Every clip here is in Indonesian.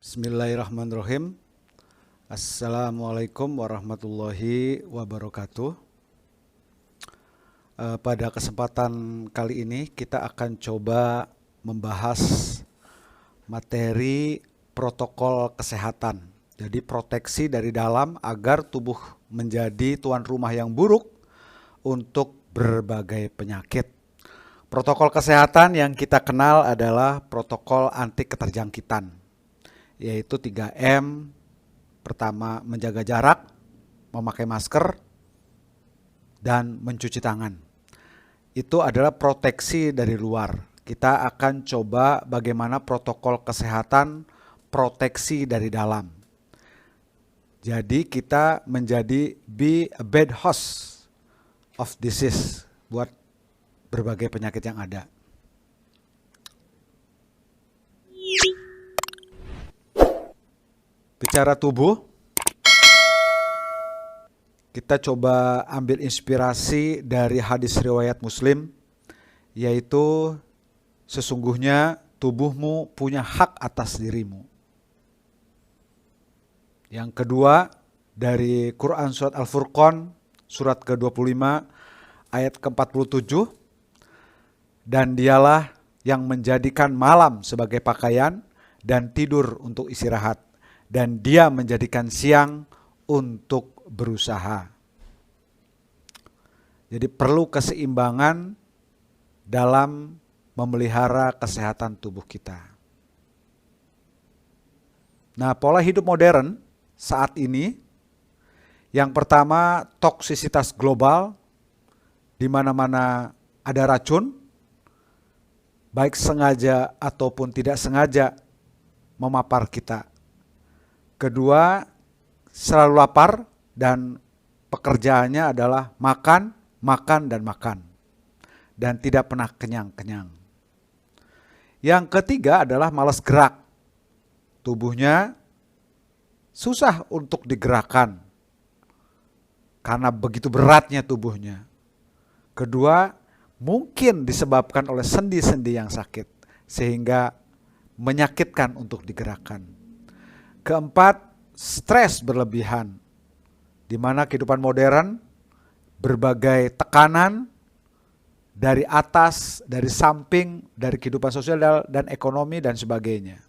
Bismillahirrahmanirrahim. Assalamualaikum warahmatullahi wabarakatuh. Pada kesempatan kali ini kita akan coba membahas materi protokol kesehatan. Jadi proteksi dari dalam agar tubuh menjadi tuan rumah yang buruk untuk berbagai penyakit. Protokol kesehatan yang kita kenal adalah protokol anti keterjangkitan, yaitu 3M. Pertama, menjaga jarak, memakai masker, dan mencuci tangan. Itu adalah proteksi dari luar. Kita akan coba bagaimana protokol kesehatan proteksi dari dalam. Jadi kita menjadi be a bad host of disease buat berbagai penyakit yang ada. Bicara tubuh, kita coba ambil inspirasi dari hadis riwayat Muslim, yaitu sesungguhnya tubuhmu punya hak atas dirimu. Yang kedua, dari Quran surat Al-Furqan, surat ke-25, ayat ke-47, dan dialah yang menjadikan malam sebagai pakaian dan tidur untuk istirahat, dan dia menjadikan siang untuk berusaha. Jadi perlu keseimbangan dalam memelihara kesehatan tubuh kita. Nah, pola hidup modern saat ini, yang pertama toksisitas global, di mana-mana ada racun, baik sengaja ataupun tidak sengaja memapar kita. Kedua, selalu lapar dan pekerjaannya adalah makan, makan, dan makan. Dan tidak pernah kenyang-kenyang. Yang ketiga adalah malas gerak. Tubuhnya susah untuk digerakkan karena begitu beratnya tubuhnya. Kedua, mungkin disebabkan oleh sendi-sendi yang sakit sehingga menyakitkan untuk digerakkan. Keempat, stres berlebihan, di mana kehidupan modern berbagai tekanan dari atas, dari samping, dari kehidupan sosial dan ekonomi dan sebagainya.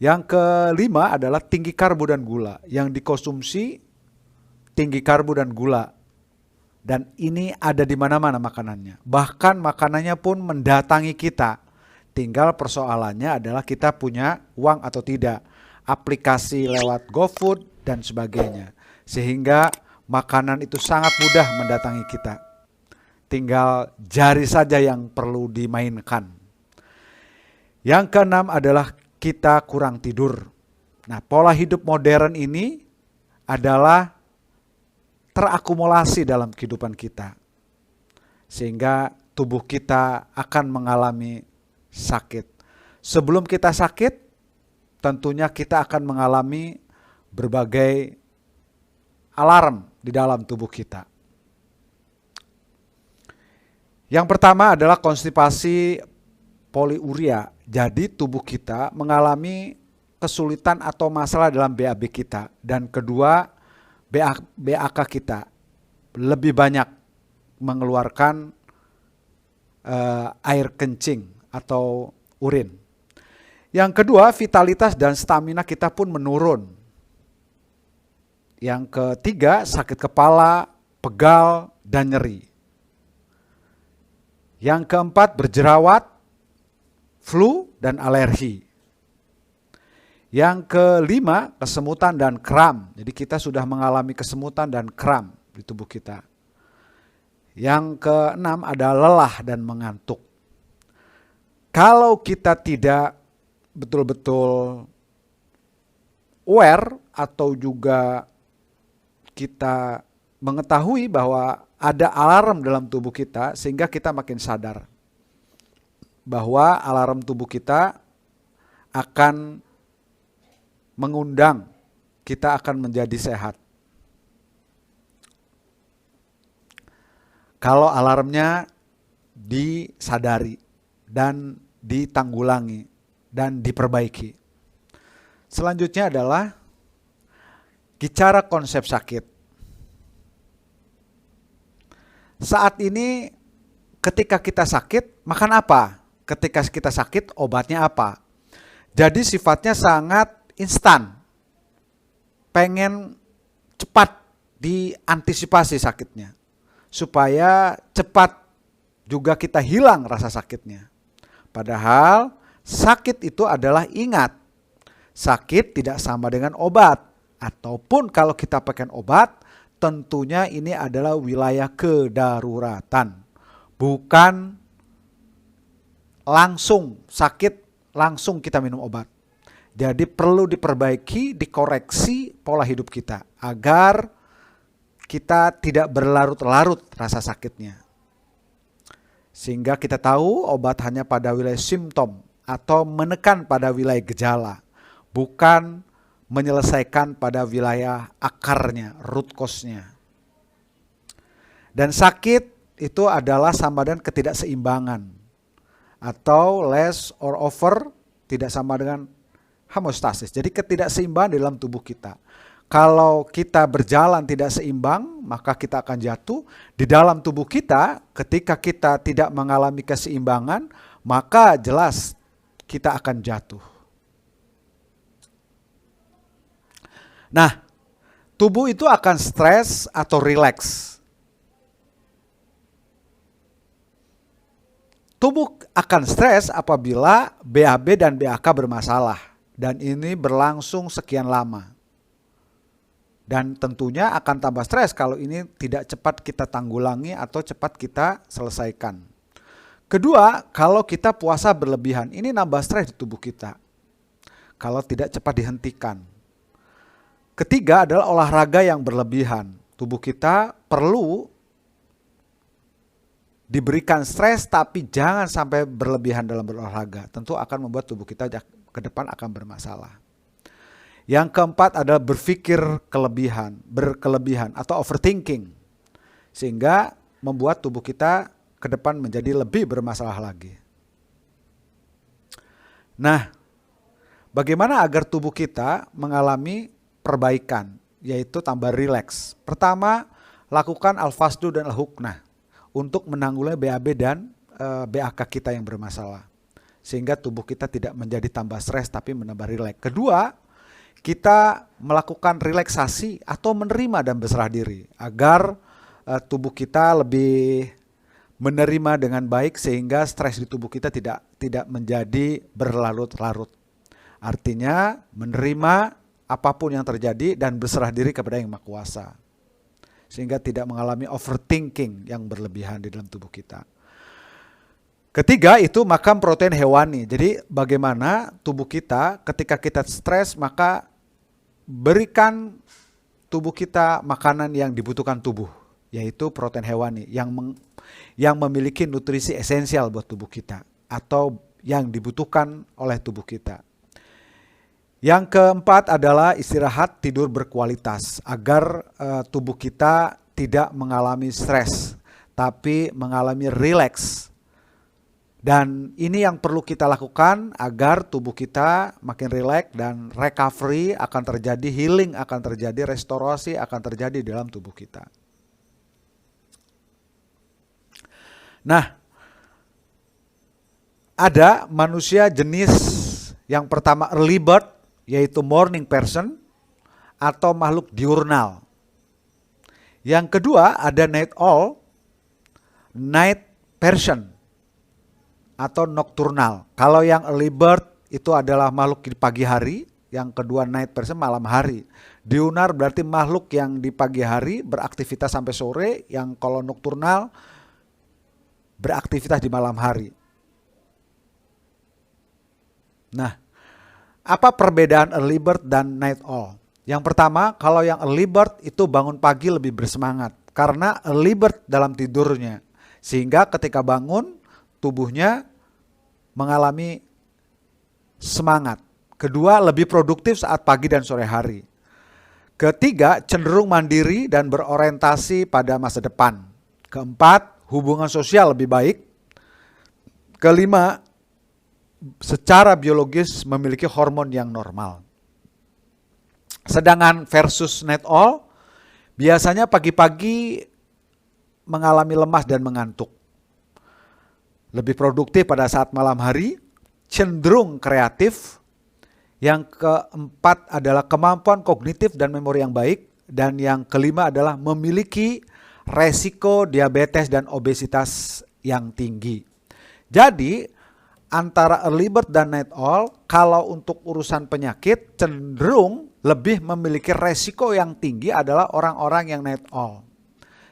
Yang kelima adalah tinggi karbo dan gula, yang dikonsumsi tinggi karbo dan gula, dan ini ada di mana-mana makanannya. Bahkan makanannya pun mendatangi kita. Tinggal persoalannya adalah kita punya uang atau tidak. Aplikasi lewat GoFood dan sebagainya. Sehingga makanan itu sangat mudah mendatangi kita. Tinggal jari saja yang perlu dimainkan. Yang keenam adalah kita kurang tidur. Nah, pola hidup modern ini adalah terakumulasi dalam kehidupan kita. Sehingga tubuh kita akan mengalami sakit. Sebelum kita sakit, tentunya kita akan mengalami berbagai alarm di dalam tubuh kita. Yang pertama adalah konstipasi poliuria. Jadi tubuh kita mengalami kesulitan atau masalah dalam BAB kita. Dan kedua, BAK kita lebih banyak mengeluarkan air kencing atau urin. Yang kedua, vitalitas dan stamina kita pun menurun. Yang ketiga, sakit kepala, pegal, dan nyeri. Yang keempat, berjerawat, flu, dan alergi. Yang kelima, kesemutan dan kram. Jadi kita sudah mengalami kesemutan dan kram di tubuh kita. Yang keenam ada lelah dan mengantuk. Kalau kita tidak betul-betul aware atau juga kita mengetahui bahwa ada alarm dalam tubuh kita, sehingga kita makin sadar bahwa alarm tubuh kita akan mengundang kita akan menjadi sehat. Kalau alarmnya disadari dan ditanggulangi dan diperbaiki. Selanjutnya adalah bicara konsep sakit. Saat ini ketika kita sakit, makan apa? Ketika kita sakit, obatnya apa? Jadi sifatnya sangat instan. Pengen cepat diantisipasi sakitnya. Supaya cepat juga kita hilang rasa sakitnya. Padahal sakit itu adalah, ingat, sakit tidak sama dengan obat. Ataupun kalau kita pakai obat, tentunya ini adalah wilayah kedaruratan. Bukan langsung sakit, langsung kita minum obat. Jadi perlu diperbaiki, dikoreksi pola hidup kita. Agar kita tidak berlarut-larut rasa sakitnya. Sehingga kita tahu obat hanya pada wilayah simptom atau menekan pada wilayah gejala, bukan menyelesaikan pada wilayah akarnya, root cause-nya. Dan sakit itu adalah sama dengan ketidakseimbangan, atau less or over tidak sama dengan homeostasis. Jadi ketidakseimbangan di dalam tubuh kita. Kalau kita berjalan tidak seimbang, maka kita akan jatuh. Di dalam tubuh kita, ketika kita tidak mengalami keseimbangan, maka jelas kita akan jatuh. Nah, tubuh itu akan stres atau rileks. Tubuh akan stres apabila BAB dan BAK bermasalah. Dan ini berlangsung sekian lama. Dan tentunya akan tambah stres kalau ini tidak cepat kita tanggulangi atau cepat kita selesaikan. Kedua, kalau kita puasa berlebihan, ini nambah stres di tubuh kita. Kalau tidak cepat dihentikan. Ketiga adalah olahraga yang berlebihan. Tubuh kita perlu diberikan stres, tapi jangan sampai berlebihan dalam berolahraga. Tentu akan membuat tubuh kita ke depan akan bermasalah. Yang keempat adalah berpikir berkelebihan atau overthinking. Sehingga membuat tubuh kita ke depan menjadi lebih bermasalah lagi. Nah, bagaimana agar tubuh kita mengalami perbaikan, yaitu tambah rileks? Pertama, lakukan al-fasdu dan al-huknah untuk menanggulangi BAB dan BAK kita yang bermasalah. Sehingga tubuh kita tidak menjadi tambah stres tapi menambah rileks. Kedua, kita melakukan relaksasi atau menerima dan berserah diri agar tubuh kita lebih menerima dengan baik sehingga stres di tubuh kita tidak menjadi berlarut-larut. Artinya menerima apapun yang terjadi dan berserah diri kepada Yang Maha Kuasa. Sehingga tidak mengalami overthinking yang berlebihan di dalam tubuh kita. Ketiga itu makan protein hewani. Jadi bagaimana tubuh kita ketika kita stres, maka berikan tubuh kita makanan yang dibutuhkan tubuh, yaitu protein hewani yang memiliki nutrisi esensial buat tubuh kita atau yang dibutuhkan oleh tubuh kita. Yang keempat adalah istirahat tidur berkualitas agar tubuh kita tidak mengalami stres tapi mengalami rileks. Dan ini yang perlu kita lakukan agar tubuh kita makin rileks dan recovery akan terjadi, healing akan terjadi, restorasi akan terjadi dalam tubuh kita. Nah, ada manusia jenis yang pertama early bird, yaitu morning person atau makhluk diurnal. Yang kedua ada night owl, night person atau nocturnal. Kalau yang early bird itu adalah makhluk di pagi hari, yang kedua night person malam hari. Diurnal berarti makhluk yang di pagi hari beraktivitas sampai sore, yang kalau nocturnal beraktivitas di malam hari. Nah, apa perbedaan early bird dan night owl? Yang pertama, kalau yang early bird itu bangun pagi lebih bersemangat karena early bird dalam tidurnya, sehingga ketika bangun tubuhnya mengalami semangat. Kedua, lebih produktif saat pagi dan sore hari. Ketiga, cenderung mandiri dan berorientasi pada masa depan. Keempat, hubungan sosial lebih baik. Kelima, secara biologis memiliki hormon yang normal. Sedangkan versus night owl biasanya pagi-pagi mengalami lemas dan mengantuk. Lebih produktif pada saat malam hari, cenderung kreatif. Yang keempat adalah kemampuan kognitif dan memori yang baik. Dan yang kelima adalah memiliki resiko diabetes dan obesitas yang tinggi. Jadi antara early bird dan night owl, kalau untuk urusan penyakit cenderung lebih memiliki resiko yang tinggi adalah orang-orang yang night owl.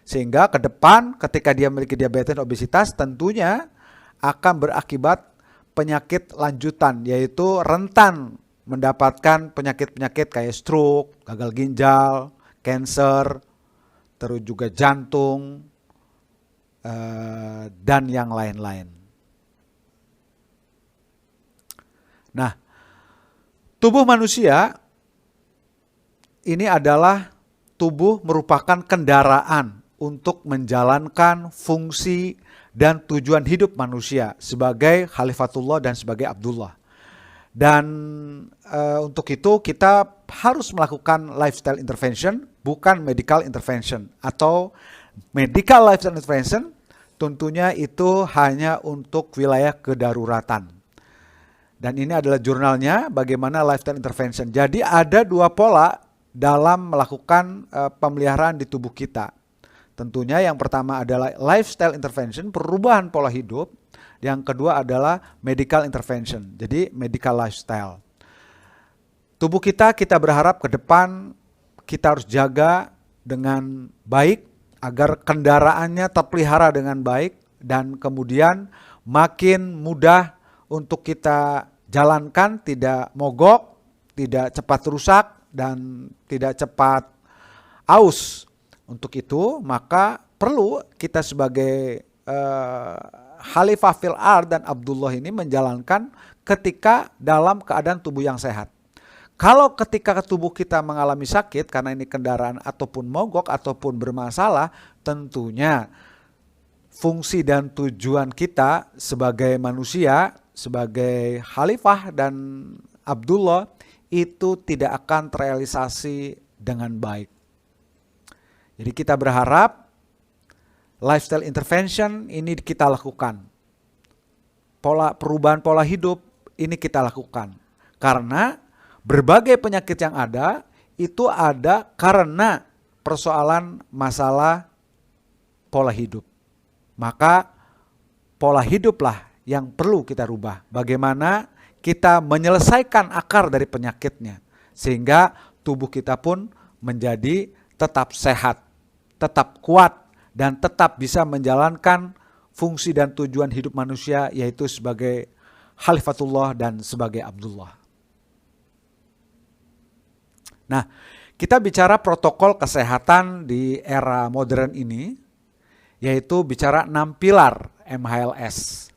Sehingga ke depan ketika dia memiliki diabetes dan obesitas tentunya akan berakibat penyakit lanjutan, yaitu rentan mendapatkan penyakit-penyakit kayak stroke, gagal ginjal, cancer, terus juga jantung, dan yang lain-lain. Nah, tubuh manusia ini adalah tubuh merupakan kendaraan untuk menjalankan fungsi dan tujuan hidup manusia sebagai Khalifatullah dan sebagai Abdullah. Dan untuk itu kita harus melakukan lifestyle intervention, bukan medical intervention. Atau medical lifestyle intervention tentunya itu hanya untuk wilayah kedaruratan. Dan ini adalah jurnalnya bagaimana lifestyle intervention. Jadi ada dua pola dalam melakukan pemeliharaan di tubuh kita. Tentunya yang pertama adalah lifestyle intervention, perubahan pola hidup. Yang kedua adalah medical intervention, jadi medical lifestyle. Tubuh kita berharap ke depan kita harus jaga dengan baik agar kendaraannya terpelihara dengan baik dan kemudian makin mudah untuk kita jalankan, tidak mogok, tidak cepat rusak dan tidak cepat aus. Untuk itu maka perlu kita sebagai Khalifah fil ard dan Abdullah ini menjalankan ketika dalam keadaan tubuh yang sehat. Kalau ketika tubuh kita mengalami sakit karena ini kendaraan ataupun mogok ataupun bermasalah, tentunya fungsi dan tujuan kita sebagai manusia, sebagai Khalifah dan Abdullah itu tidak akan terrealisasi dengan baik. Jadi kita berharap lifestyle intervention ini kita lakukan. Perubahan pola hidup ini kita lakukan. Karena berbagai penyakit yang ada itu ada karena persoalan masalah pola hidup. Maka pola hiduplah yang perlu kita rubah. Bagaimana kita menyelesaikan akar dari penyakitnya. Sehingga tubuh kita pun menjadi tetap sehat, tetap kuat, dan tetap bisa menjalankan fungsi dan tujuan hidup manusia, yaitu sebagai Khalifatullah dan sebagai Abdullah. Nah, kita bicara protokol kesehatan di era modern ini, yaitu bicara 6 pilar MHLS.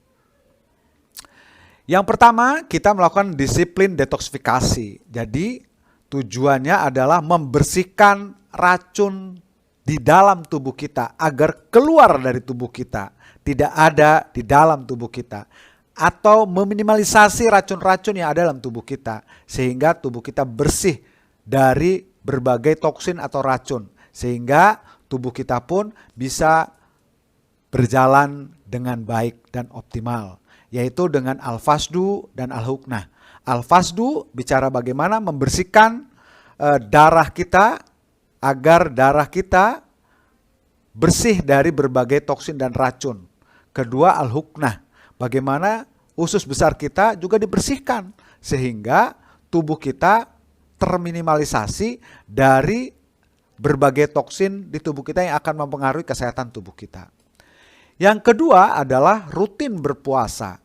Yang pertama, kita melakukan disiplin detoksifikasi. Jadi, tujuannya adalah membersihkan racun di dalam tubuh kita agar keluar dari tubuh kita, tidak ada di dalam tubuh kita, atau meminimalisasi racun-racun yang ada dalam tubuh kita sehingga tubuh kita bersih dari berbagai toksin atau racun, sehingga tubuh kita pun bisa berjalan dengan baik dan optimal, yaitu dengan al-fasdu dan al-huknah. Al-fasdu bicara bagaimana membersihkan darah kita agar darah kita bersih dari berbagai toksin dan racun. Kedua, al-huknah, bagaimana usus besar kita juga dibersihkan sehingga tubuh kita terminimalisasi dari berbagai toksin di tubuh kita yang akan mempengaruhi kesehatan tubuh kita. Yang kedua adalah rutin berpuasa.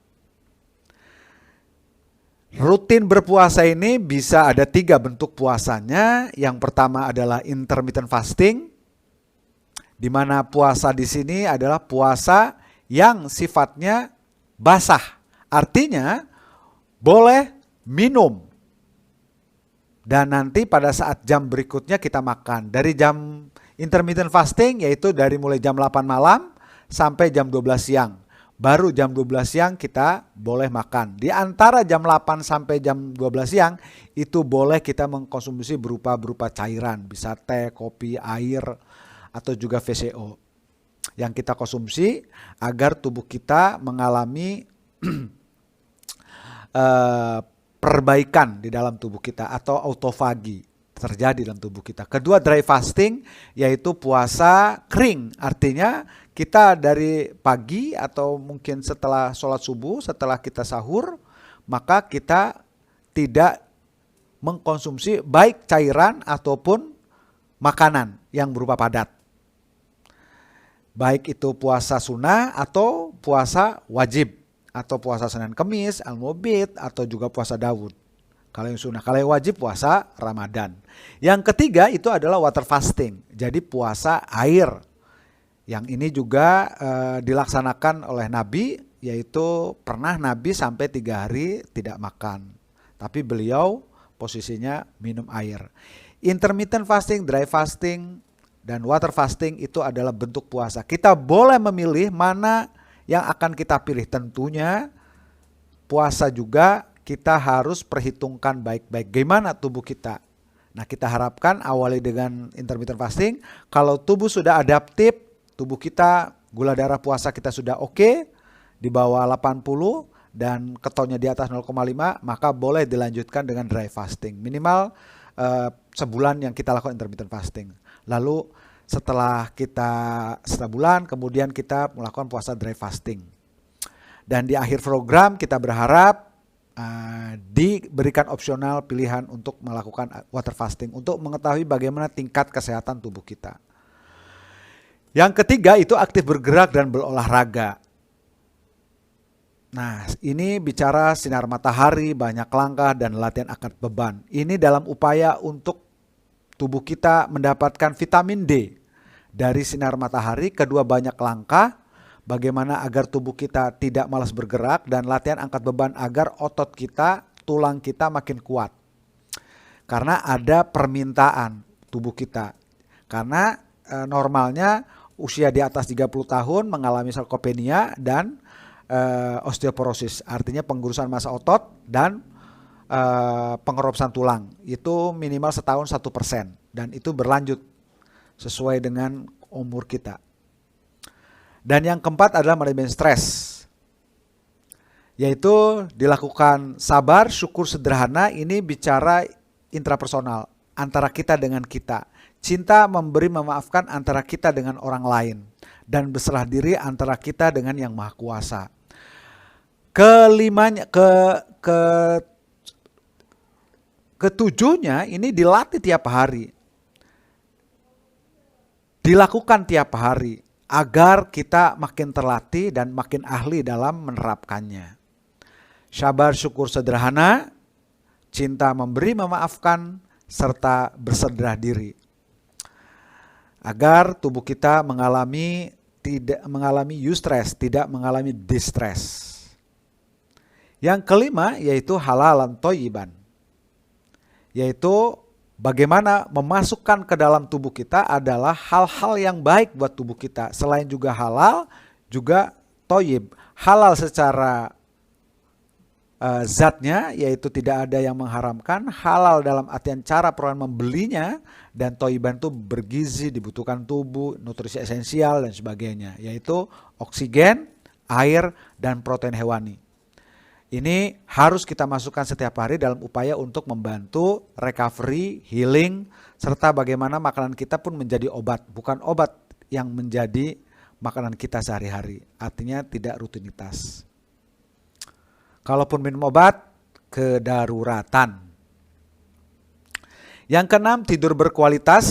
Rutin berpuasa ini bisa ada 3 bentuk puasanya. Yang pertama adalah intermittent fasting, di mana puasa di sini adalah puasa yang sifatnya basah. Artinya boleh minum dan nanti pada saat jam berikutnya kita makan. Dari jam intermittent fasting yaitu dari mulai jam 8 malam sampai jam 12 siang. baru jam 12 siang kita boleh makan. Di antara jam 8 sampai jam 12 siang itu boleh kita mengkonsumsi berupa cairan, bisa teh, kopi, air, atau juga VCO yang kita konsumsi agar tubuh kita mengalami perbaikan di dalam tubuh kita atau autofagi terjadi dalam tubuh kita. Kedua, dry fasting yaitu puasa kering, artinya kita dari pagi atau mungkin setelah sholat subuh, setelah kita sahur, maka kita tidak mengkonsumsi baik cairan ataupun makanan yang berupa padat. Baik itu puasa sunnah atau puasa wajib, atau puasa Senin Kemis, Al-Mubit, atau juga puasa Daud. Kalau yang sunnah, kalau yang wajib puasa Ramadan. Yang ketiga itu adalah water fasting, jadi puasa air. Yang ini juga dilaksanakan oleh Nabi, yaitu pernah Nabi sampai 3 hari tidak makan. Tapi beliau posisinya minum air. Intermittent fasting, dry fasting, dan water fasting itu adalah bentuk puasa. Kita boleh memilih mana yang akan kita pilih. Tentunya puasa juga kita harus perhitungkan baik-baik gimana tubuh kita. Nah, kita harapkan awali dengan intermittent fasting. Kalau tubuh sudah adaptif, tubuh kita, gula darah puasa kita sudah oke, di bawah 80 dan ketonnya di atas 0,5, maka boleh dilanjutkan dengan dry fasting. Minimal sebulan yang kita lakukan intermittent fasting. Lalu setelah kita sebulan, kemudian kita melakukan puasa dry fasting. Dan di akhir program kita berharap diberikan opsional pilihan untuk melakukan water fasting untuk mengetahui bagaimana tingkat kesehatan tubuh kita. Yang ketiga itu aktif bergerak dan berolahraga. Nah, ini bicara sinar matahari, banyak langkah, dan latihan angkat beban. Ini dalam upaya untuk tubuh kita mendapatkan vitamin D dari sinar matahari. Kedua, banyak langkah, bagaimana agar tubuh kita tidak malas bergerak, dan latihan angkat beban agar otot kita, tulang kita makin kuat. Karena ada permintaan tubuh kita. Karena normalnya usia di atas 30 tahun mengalami sarkopenia dan osteoporosis, artinya penggurusan massa otot dan pengeroposan tulang. Itu minimal setahun 1%, dan itu berlanjut sesuai dengan umur kita. Dan yang keempat adalah manajemen stres, yaitu dilakukan sabar, syukur, sederhana. Ini bicara intrapersonal, antara kita dengan kita. Cinta, memberi, memaafkan antara kita dengan orang lain. Dan berserah diri antara kita dengan Yang Maha Kuasa. Kelimanya, ketujuhnya ini dilatih tiap hari. Dilakukan tiap hari agar kita makin terlatih dan makin ahli dalam menerapkannya. Sabar, syukur, sederhana, cinta, memberi, memaafkan, serta berserah diri. Agar tubuh kita tidak mengalami eustress, tidak mengalami distress. Yang kelima yaitu halalan thayyiban, yaitu bagaimana memasukkan ke dalam tubuh kita adalah hal-hal yang baik buat tubuh kita. Selain juga halal, juga thayyib. Halal secara zatnya, yaitu tidak ada yang mengharamkan. Halal dalam artian cara perorangan membelinya. Dan thayyiban itu bergizi, dibutuhkan tubuh, nutrisi esensial dan sebagainya. Yaitu oksigen, air, dan protein hewani. Ini harus kita masukkan setiap hari dalam upaya untuk membantu recovery, healing, serta bagaimana makanan kita pun menjadi obat. Bukan obat yang menjadi makanan kita sehari-hari. Artinya tidak rutinitas. Kalaupun minum obat, kedaruratan. Yang keenam, tidur berkualitas.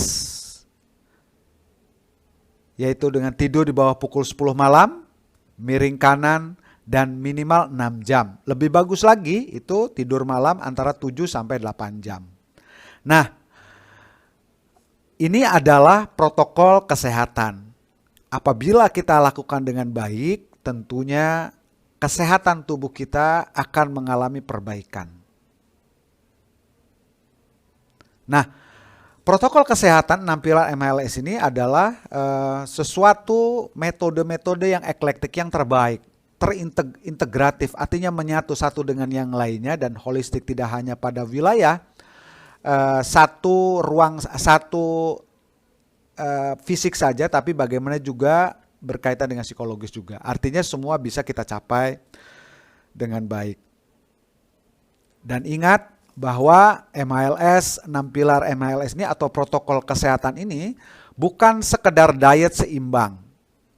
Yaitu dengan tidur di bawah pukul 10 malam, miring kanan, dan minimal 6 jam. Lebih bagus lagi itu tidur malam antara 7 sampai 8 jam. Nah, ini adalah protokol kesehatan. Apabila kita lakukan dengan baik, tentunya kesehatan tubuh kita akan mengalami perbaikan. Nah, protokol kesehatan penampilan MLS ini adalah sesuatu metode-metode yang eklektik, yang terbaik. terintegratif, artinya menyatu satu dengan yang lainnya dan holistik, tidak hanya pada wilayah satu ruang, satu fisik saja, tapi bagaimana juga berkaitan dengan psikologis juga. Artinya semua bisa kita capai dengan baik. Dan ingat bahwa MHLS, 6 pilar MHLS ini atau protokol kesehatan ini bukan sekedar diet seimbang.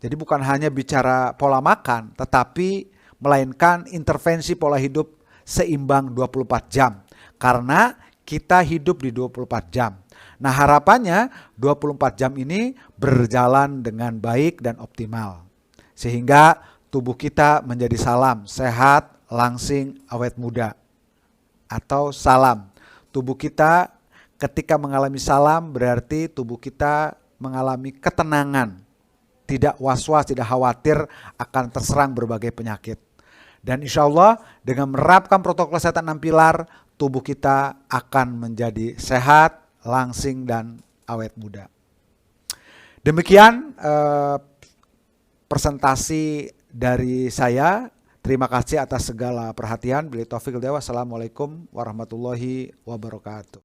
Jadi bukan hanya bicara pola makan, tetapi melainkan intervensi pola hidup seimbang 24 jam. Karena kita hidup di 24 jam. Nah, harapannya 24 jam ini berjalan dengan baik dan optimal. Sehingga tubuh kita menjadi salam, sehat, langsing, awet muda. Atau salam. Tubuh kita ketika mengalami salam berarti tubuh kita mengalami ketenangan. Tidak was-was, tidak khawatir akan terserang berbagai penyakit. Dan insya Allah dengan menerapkan protokol kesehatan 6 pilar, tubuh kita akan menjadi sehat, langsing, dan awet muda. Demikian presentasi dari saya. Terima kasih atas segala perhatian. Bila taufiq wal hidayah. Wassalamualaikum warahmatullahi wabarakatuh.